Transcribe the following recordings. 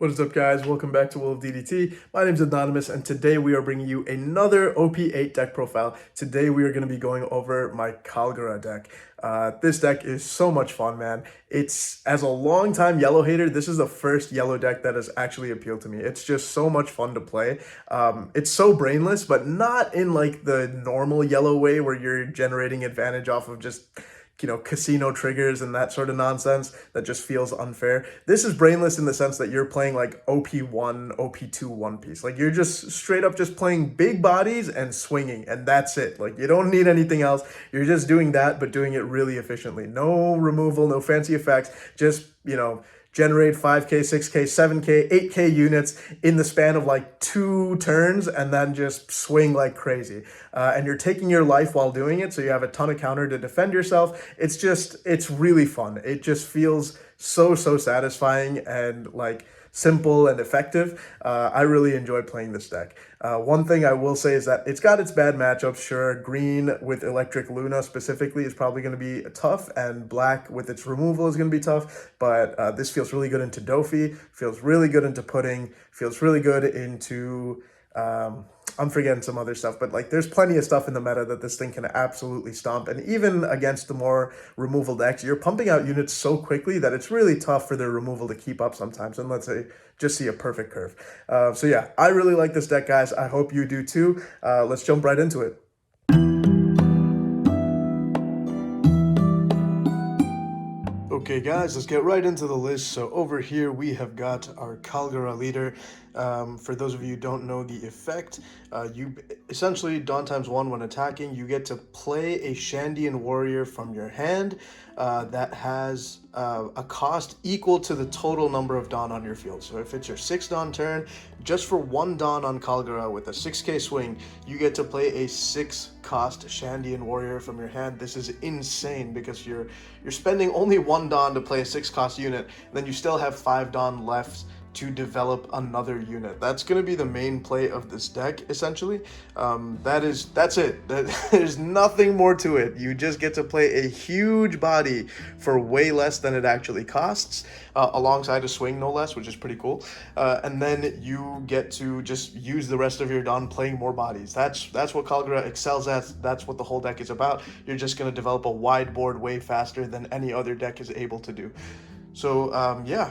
What is up, guys? Welcome back to Will of DDT. My name is Anonymous, and today we are bringing you another OP8 deck profile. Today we are going to be going over my Kalgara deck. This deck is so much fun, man. As a long-time yellow hater, this is the first yellow deck that has actually appealed to me. It's just so much fun to play. It's so brainless, but not in like the normal yellow way where you're generating advantage off of just casino triggers and that sort of nonsense that just feels unfair. This is brainless in the sense that you're playing like OP1, OP2 One Piece. Like you're just straight up just playing big bodies and swinging, and that's it. Like you don't need anything else. You're just doing that, but doing it really efficiently. No removal, no fancy effects, just, generate 5k, 6k, 7k, 8k units in the span of like 2 turns and then just swing like crazy. And you're taking your life while doing it, so you have a ton of counter to defend yourself. It's really fun. It just feels so satisfying and like simple and effective. I really enjoy playing this deck. One thing I will say is that it's got its bad matchups. Sure, green with Electric Luna specifically is probably going to be tough, and black with its removal is going to be tough, but this feels really good into Dofi, feels really good into Pudding, feels really good into... I'm forgetting some other stuff, but like there's plenty of stuff in the meta that this thing can absolutely stomp. And even against the more removal decks, you're pumping out units so quickly that it's really tough for their removal to keep up sometimes. And let's say just see a perfect curve. So yeah, I really like this deck, guys. I hope you do too. Let's jump right into it. Okay, guys, let's get right into the list. So over here we have got our Kalgara leader. For those of you who don't know the effect, you essentially Dawn ×1 when attacking, you get to play a Shandian warrior from your hand that has a cost equal to the total number of Dawn on your field. So if it's your 6 Dawn turn, just for 1 Dawn on Kalgara with a 6k swing, you get to play a 6-cost Shandian warrior from your hand. This is insane because you're spending only 1 Dawn to play a 6-cost unit, and then you still have 5 Dawn left to develop another unit. That's going to be the main play of this deck, essentially. That's it. There's nothing more to it. You just get to play a huge body for way less than it actually costs, alongside a swing, no less, which is pretty cool. And then you get to just use the rest of your Dawn playing more bodies. That's what Kalgara excels at. That's what the whole deck is about. You're just going to develop a wide board way faster than any other deck is able to do. So, yeah.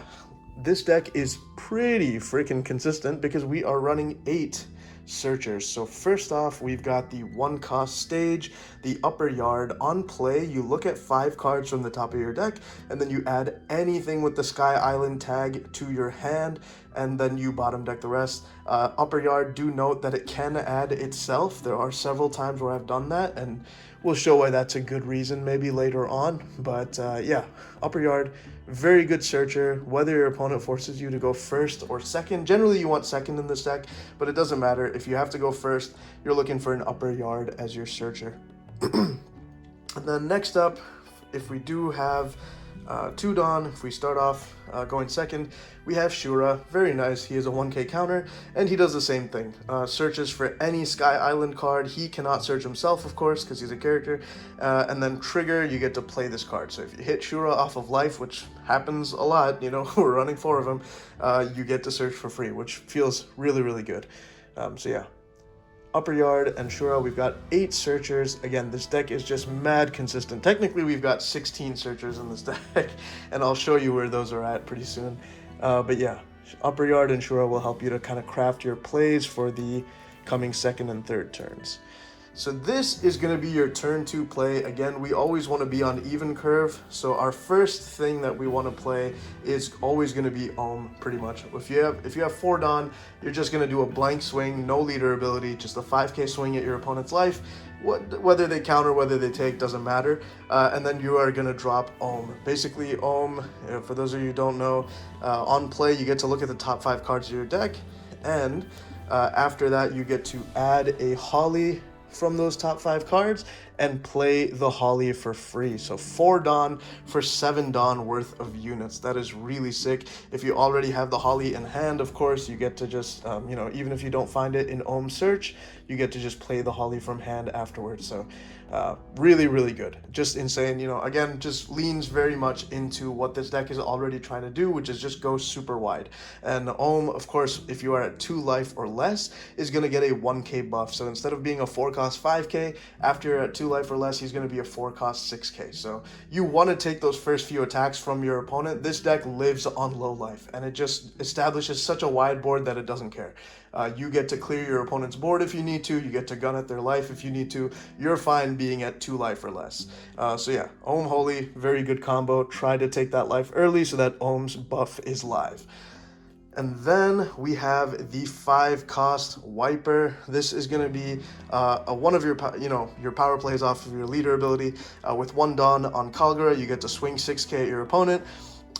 This deck is pretty freaking consistent because we are running 8 searchers. So first off, we've got the 1-cost stage, the upper yard. On play, you look at 5 cards from the top of your deck, and then you add anything with the Sky Island tag to your hand, and then you bottom deck the rest. Upper yard, do note that it can add itself. There are several times where I've done that, and we'll show why that's a good reason maybe later on. But yeah, upper yard, very good searcher, whether your opponent forces you to go first or second. Generally you want second in this deck, but it doesn't matter. If you have to go first, you're looking for an upper yard as your searcher. And then next up, if we do have 2 Dawn, if we start off going second, we have Shura. Very nice. He is a 1k counter, and he does the same thing. Searches for any Sky Island card. He cannot search himself, of course, because he's a character. And then trigger, you get to play this card. So if you hit Shura off of life, which happens a lot, we're running 4 of them, you get to search for free, which feels really good. So yeah. Upper yard and Shura, we've got 8 searchers. Again, this deck is just mad consistent. Technically, we've got 16 searchers in this deck, and I'll show you where those are at pretty soon. But yeah, upper yard and Shura will help you to kind of craft your plays for the coming second and third turns. So this is going to be your turn 2 play. Again, we always want to be on even curve. So our first thing that we want to play is always going to be Ohm, pretty much. If you have 4 Dawn, you're just going to do a blank swing, no leader ability, just a 5k swing at your opponent's life. Whether they counter, whether they take, doesn't matter. And then you are going to drop Ohm. Basically, Ohm, for those of you who don't know, on play, you get to look at the top 5 cards of your deck. And after that, you get to add a Holly from those top 5 cards and play the Holly for free. So 4 Dawn for 7 Dawn worth of units. That is really sick. If you already have the Holly in hand, of course, you get to just, even if you don't find it in Ohm search, you get to just play the Holly from hand afterwards. So really, really good. Just insane. Again, just leans very much into what this deck is already trying to do, which is just go super wide. And Ohm, of course, if you are at 2 life or less, is going to get a 1k buff. So instead of being a 4 cost 5k, after you're at 2 life or less, he's going to be a 4 cost 6k. So you want to take those first few attacks from your opponent. This deck lives on low life, and it just establishes such a wide board that it doesn't care. You get to clear your opponent's board if you need to. You get to gun at their life if you need to. You're fine being at 2 life or less. So yeah, Ohm Holy, very good combo. Try to take that life early so that Ohm's buff is live. And then we have the 5 cost Wiper. This is going to be one of your power plays off of your leader ability. With 1 Dawn on Kalgara, you get to swing 6k at your opponent.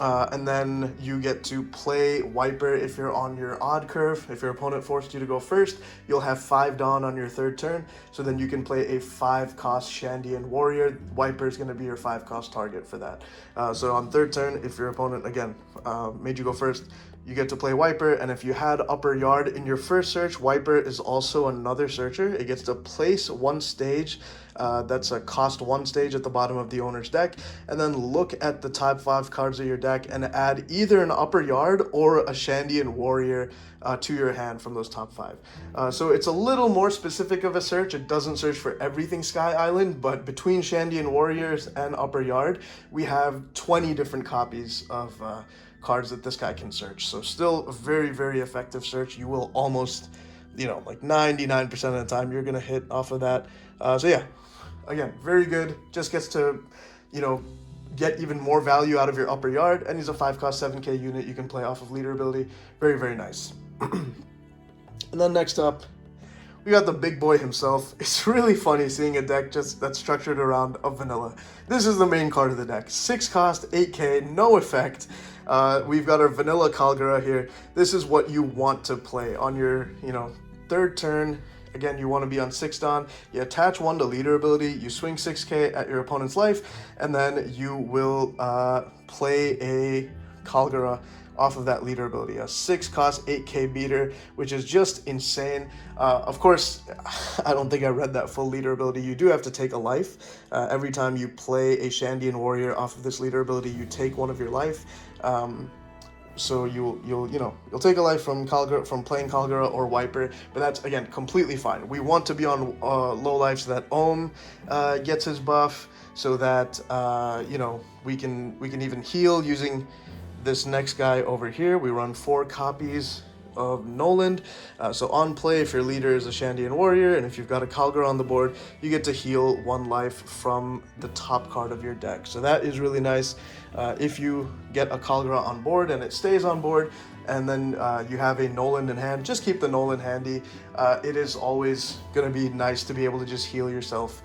And then you get to play Wiper if you're on your odd curve. If your opponent forced you to go first, you'll have 5 Dawn on your 3rd turn. So then you can play a 5 cost Shandian Warrior. Wiper is going to be your 5 cost target for that. So on 3rd turn, if your opponent, again, made you go first, you get to play Wiper, and if you had Upper Yard in your first search, Wiper is also another searcher. It gets to place 1 stage, that's a cost 1 stage at the bottom of the owner's deck, and then look at the top 5 cards of your deck and add either an Upper Yard or a Shandian Warrior to your hand from those top 5. So it's a little more specific of a search. It doesn't search for everything Sky Island, but between Shandian Warriors and Upper Yard, we have 20 different copies of cards that this guy can search. So still a very, very effective search. You will almost, like 99% of the time you're going to hit off of that. So yeah, again, very good. Just gets to, get even more value out of your Upper Yard. And he's a 5 cost 7k unit you can play off of leader ability. Very, very nice. And then next up, we got the big boy himself. It's really funny seeing a deck just that's structured around a vanilla. This is the main card of the deck. 6 cost, 8k, no effect. We've got our vanilla Kalgara here. This is what you want to play on your, 3rd turn. Again, you want to be on 6 Dawn. You attach 1 to leader ability. You swing 6k at your opponent's life, and then you will play a Kalgara off of that leader ability. A 6 cost 8k beater, which is just insane. Of course, I don't think I read that full leader ability. You do have to take a life. Every time you play a Shandian Warrior off of this leader ability, you take 1 of your life. So you'll take a life from Kalgara, from playing Kalgara or Wiper, but that's again completely fine. We want to be on low life so that Ohm gets his buff, so that we can even heal using this next guy over here. We run 4 copies of Noland. So on play, if your leader is a Shandian Warrior, and if you've got a Kalgara on the board, you get to heal 1 life from the top card of your deck. So that is really nice. If you get a Kalgara on board and it stays on board, and then you have a Noland in hand, just keep the Noland handy. It is always going to be nice to be able to just heal yourself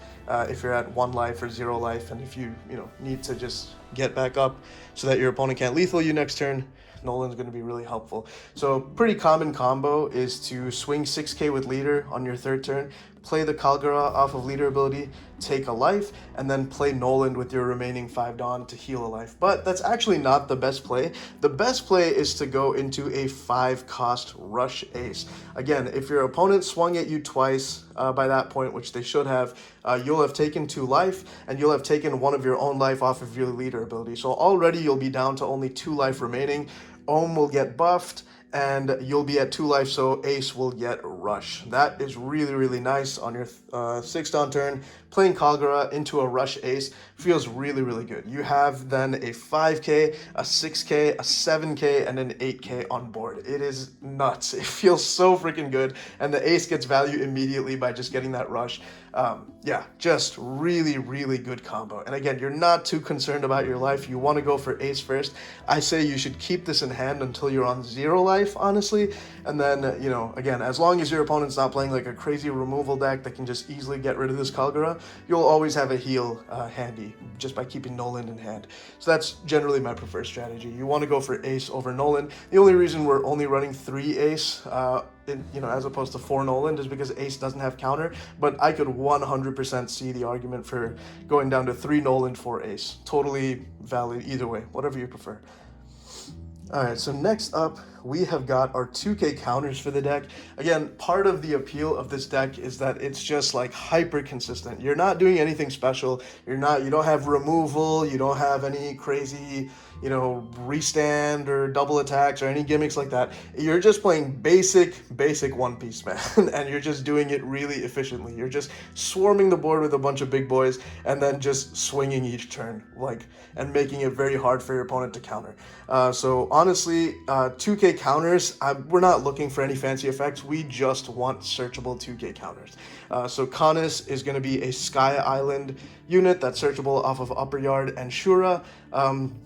if you're at 1 life or 0 life, and if you need to just get back up so that your opponent can't lethal you next turn. Nolan's going to be really helpful. So pretty common combo is to swing 6k with leader on your 3rd turn, play the Kalgara off of leader ability, take a life, and then play Noland with your remaining 5 Dawn to heal a life. But that's actually not the best play. The best play is to go into a 5 cost rush ace. Again, if your opponent swung at you twice by that point, which they should have, you'll have taken 2 life, and you'll have taken 1 of your own life off of your leader ability. So already you'll be down to only 2 life remaining. Ohm will get buffed, and you'll be at 2 life, so Ace will get Rush. That is really, really nice on your 6 Dawn turn. Playing Kalgara into a Rush Ace feels really, really good. You have then a 5k, a 6k, a 7k, and an 8k on board. It is nuts. It feels so freaking good, and the Ace gets value immediately by just getting that Rush. Yeah, just really, really good combo. And again, you're not too concerned about your life. You want to go for Ace first. I say you should keep this in hand until you're on 0 life, honestly. And then, again, as long as your opponent's not playing like a crazy removal deck that can just easily get rid of this Kalgara, you'll always have a heal handy just by keeping Nolan in hand. So that's generally my preferred strategy. You want to go for Ace over Nolan. The only reason we're only running 3 Ace as opposed to 4 Nolan is because Ace doesn't have counter, but I could 100% see the argument for going down to 3 Nolan, 4 Ace. Totally valid either way, whatever you prefer. Alright, so next up, we have got our 2k counters for the deck. Again, part of the appeal of this deck is that it's just like hyper consistent. You're not doing anything special. You don't have removal, you don't have any crazy, restand or double attacks or any gimmicks like that. You're just playing basic One Piece, man, and you're just doing it really efficiently. You're just swarming the board with a bunch of big boys and then just swinging each turn, and making it very hard for your opponent to counter. So honestly, 2k counters, we're not looking for any fancy effects. We just want searchable 2k counters. So Canis is going to be a Sky Island unit that's searchable off of Upper Yard and Shura.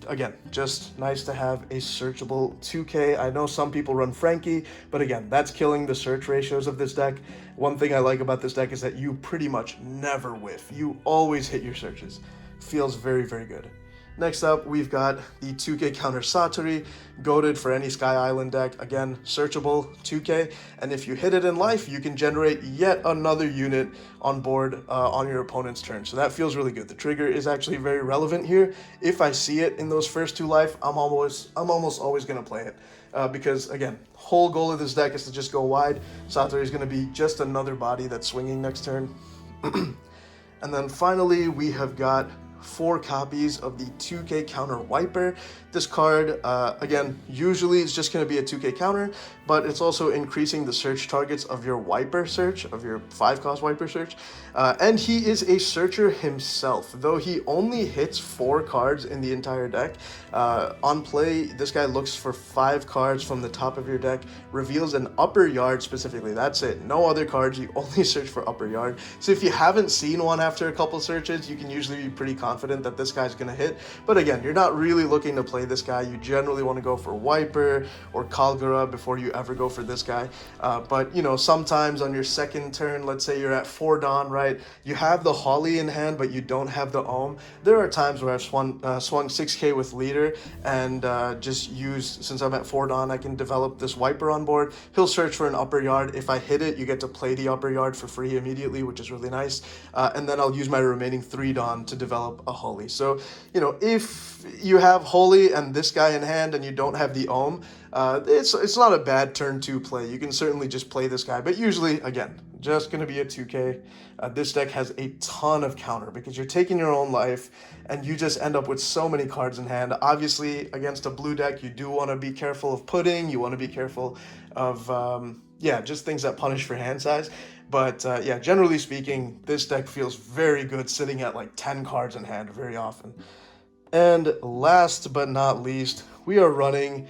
Again, just nice to have a searchable 2k. I know some people run Frankie, but again, that's killing the search ratios of this deck. One thing I like about this deck is that you pretty much never whiff. You always hit your searches. Feels very, very good. Next up, we've got the 2k counter Satori, goated for any Sky Island deck. Again, searchable 2k, and if you hit it in life, you can generate yet another unit on board on your opponent's turn. So that feels really good. The trigger is actually very relevant here. If I see it in those first 2 life, I'm almost always going to play it. Because again, whole goal of this deck is to just go wide. Satori is going to be just another body that's swinging next turn. And then finally, we have got 4 copies of the 2k counter Wiper. This card, again, usually it's just going to be a 2k counter, but it's also increasing the search targets of your Wiper search, of your 5-cost Wiper search. And he is a searcher himself, though he only hits 4 cards in the entire deck. On play, this guy looks for 5 cards from the top of your deck, reveals an Upper Yard specifically. That's it. No other cards. You only search for Upper Yard. So if you haven't seen one after a couple searches, you can usually be pretty confident that this guy's going to hit. But again, you're not really looking to play this guy. You generally want to go for Wiper or Kalgara before you ever go for this guy. But sometimes on your second turn, let's say you're at 4 Dawn, right? You have the Holly in hand, but you don't have the Ohm. There are times where I've swung 6k with Leader and just use, since I'm at 4 Dawn, I can develop this Wiper on board. He'll search for an Upper Yard. If I hit it, you get to play the Upper Yard for free immediately, which is really nice. And then I'll use my remaining 3 Dawn to develop a Holy. So, if you have Holy and this guy in hand and you don't have the Ohm, it's not a bad turn 2 play. You can certainly just play this guy, but usually, again, just going to be a 2k. This deck has a ton of counter because you're taking your own life and you just end up with so many cards in hand. Obviously, against a blue deck, you do want to be careful of putting. You want to be careful of, just things that punish for hand size. But generally speaking, this deck feels very good sitting at like 10 cards in hand very often. And last but not least, we are running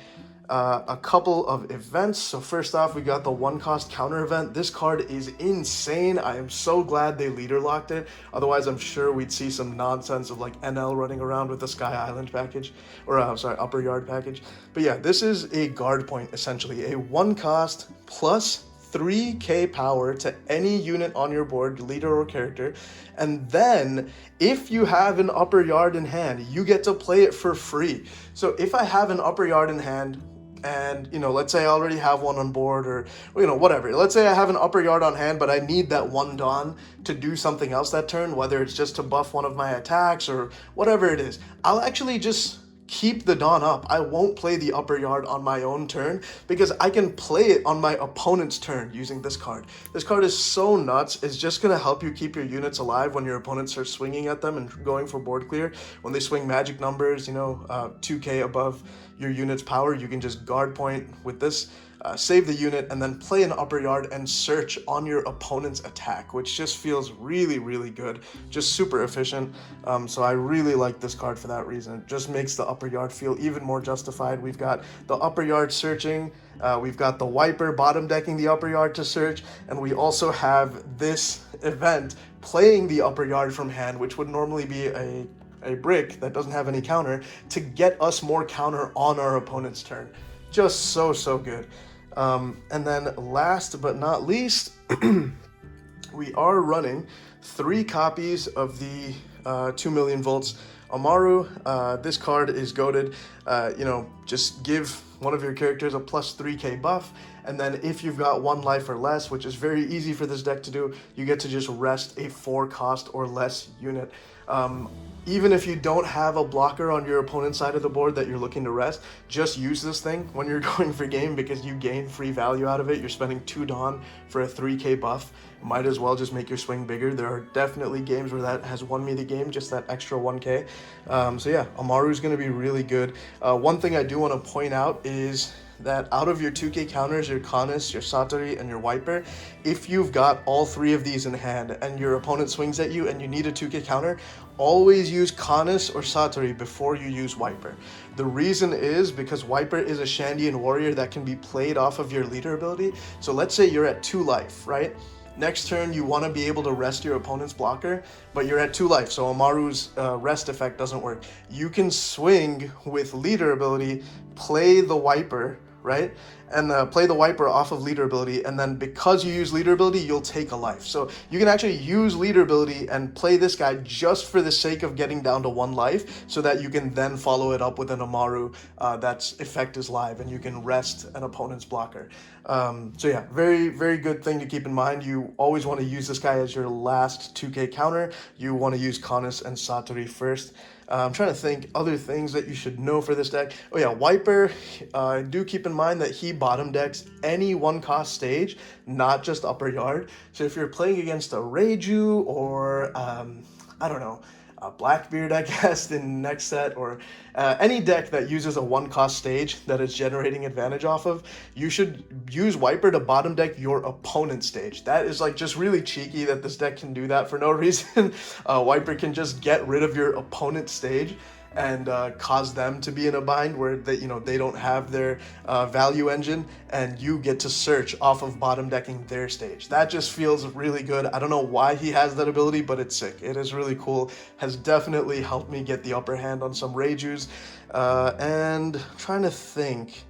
a couple of events. So first off, we got the 1-cost counter event. This card is insane. I am so glad they leader locked it. Otherwise, I'm sure we'd see some nonsense of like NL running around with the Sky Island package, or Upper Yard package. But yeah, this is a guard point, essentially. A 1-cost plus 3k power to any unit on your board, leader or character, and then if you have an Upper Yard in hand, you get to play it for free. So if I have an Upper Yard in hand, and let's say I already have one on board, or whatever, let's say I have an Upper Yard on hand, but I need that 1 Dawn to do something else that turn, whether it's just to buff one of my attacks or whatever it is, I'll actually just keep the Dawn up. I won't play the Upper Yard on my own turn because I can play it on my opponent's turn using this card. This card is so nuts. It's just going to help you keep your units alive when your opponents are swinging at them and going for board clear. When they swing magic numbers, 2k above your unit's power, you can just guard point with this, save the unit, and then play an Upper Yard and search on your opponent's attack, which just feels really, really good. Just super efficient. So I really like this card for that reason. It just makes the Upper Yard feel even more justified. We've got the Upper Yard searching. We've got the Wiper bottom decking the Upper Yard to search. And we also have this event playing the Upper Yard from hand, which would normally be a brick that doesn't have any counter, to get us more counter on our opponent's turn. Just so good. And then last but not least, we are running 3 copies of the 2 million volts Amaru. This card is goated. Just give one of your characters a plus 3k buff, and then if you've got 1 life or less, which is very easy for this deck to do, you get to just rest a 4 cost or less unit. Even if you don't have a blocker on your opponent's side of the board that you're looking to rest, just use this thing when you're going for game because you gain free value out of it. You're spending 2 Dawn for a 3k buff. Might as well just make your swing bigger. There are definitely games where that has won me the game, just that extra 1k. So yeah, Amaru is going to be really good. One thing I do want to point out is that out of your 2k counters, your Canis, your Satori, and your Wiper, if you've got all 3 of these in hand and your opponent swings at you and you need a 2k counter, always use Canis or Satori before you use Wiper. The reason is because Wiper is a Shandian warrior that can be played off of your leader ability. So let's say you're at 2 life, right? Next turn, you want to be able to rest your opponent's blocker, but you're at 2 life, so Amaru's rest effect doesn't work. You can swing with leader ability, play the Wiper, right? And play the Wiper off of leader ability, and then because you use leader ability, you'll take a life. So you can actually use leader ability and play this guy just for the sake of getting down to 1 life, so that you can then follow it up with an Amaru that's effect is live, and you can rest an opponent's blocker. So yeah, very, very good thing to keep in mind. You always want to use this guy as your last 2k counter. You want to use Canis and Satori first. I'm trying to think other things that you should know for this deck. Oh yeah, Wiper, do keep in mind that he bottom decks any 1-cost stage, not just upper yard. So if you're playing against a Reiju or, I don't know, a Blackbeard, I guess, in next set, or any deck that uses a 1-cost stage that it's generating advantage off of, you should use Wiper to bottom deck your opponent's stage. That is like just really cheeky that this deck can do that for no reason. Wiper can just get rid of your opponent's stage and cause them to be in a bind where they don't have their value engine, and you get to search off of bottom decking their stage. That just feels really good. I don't know why he has that ability, but it's sick. It is really cool. Has definitely helped me get the upper hand on some Reijus. And I'm trying to think.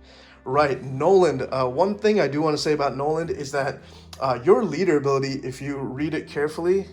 Right, Noland. One thing I do want to say about Noland is that your leader ability, if you read it carefully,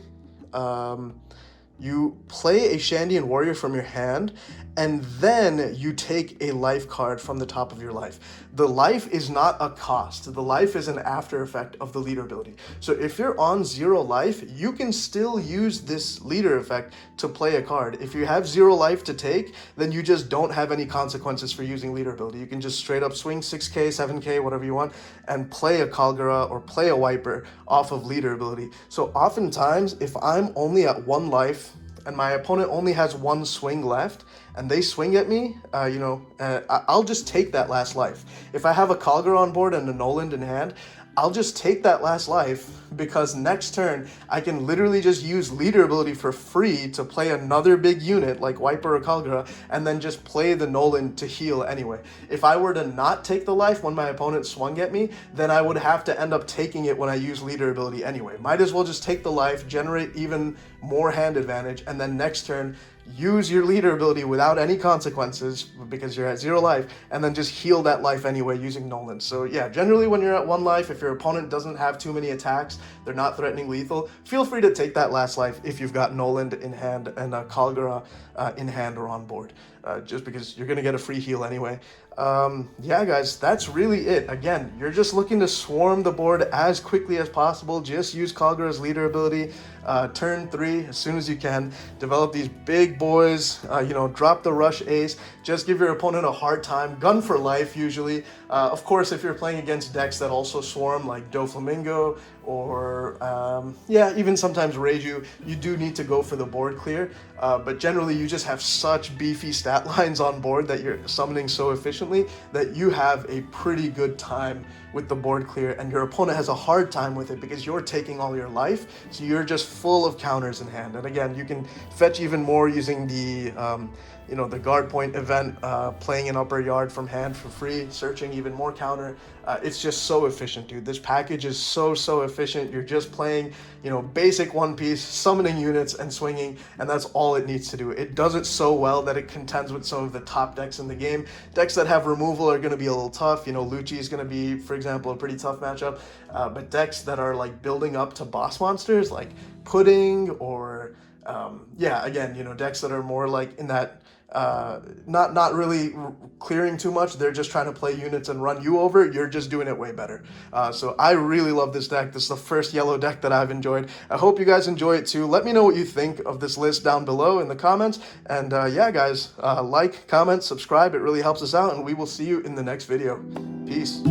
you play a Shandian warrior from your hand, and then you take a life card from the top of your life. The life is not a cost. The life is an after effect of the leader ability. So if you're on 0 life, you can still use this leader effect to play a card. If you have 0 life to take, then you just don't have any consequences for using leader ability. You can just straight up swing 6k, 7k, whatever you want, and play a Kalgara or play a Wiper off of leader ability. So oftentimes, if I'm only at 1 life, and my opponent only has 1 swing left, and they swing at me, I'll just take that last life. If I have a Kalgara on board and a Noland in hand, I'll just take that last life, because next turn I can literally just use leader ability for free to play another big unit like Wiper or Kalgara, and then just play the Noland to heal anyway. If I were to not take the life when my opponent swung at me, then I would have to end up taking it when I use leader ability anyway. Might as well just take the life, generate even more hand advantage, and then next turn use your leader ability without any consequences because you're at 0 life, and then just heal that life anyway using Noland. So yeah, generally when you're at 1 life, if your opponent doesn't have too many attacks, they're not threatening lethal, feel free to take that last life if you've got Noland in hand and Kalgara in hand or on board, just because you're going to get a free heal anyway. Yeah, guys, that's really it. Again, you're just looking to swarm the board as quickly as possible. Just use Kalgara's leader ability, turn 3 as soon as you can. Develop these big boys, drop the rush ace. Just give your opponent a hard time. Gun for life, usually. Of course, if you're playing against decks that also swarm, like Doflamingo, or even sometimes Reiju, you do need to go for the board clear. But generally, you just have such beefy stat lines on board that you're summoning so efficiently that you have a pretty good time with the board clear, and your opponent has a hard time with it because you're taking all your life, so you're just full of counters in hand. And again, you can fetch even more using the the guard point event, playing an upper yard from hand for free, searching even more counter. It's just so efficient, dude. This package is so efficient. You're just playing, basic One Piece, summoning units and swinging, and that's all it needs to do. It does it so well that it contends with some of the top decks in the game. Decks that have removal are going to be a little tough. Lucci is going to be, for example, example, a pretty tough matchup. But decks that are like building up to boss monsters, like Pudding, or yeah, again, decks that are more like in that not really clearing too much. They're just trying to play units and run you over. You're just doing it way better. So I really love this deck. This is the first yellow deck that I've enjoyed. I hope you guys enjoy it too. Let me know what you think of this list down below in the comments. And yeah, guys, like, comment, subscribe. It really helps us out, and we will see you in the next video. Peace.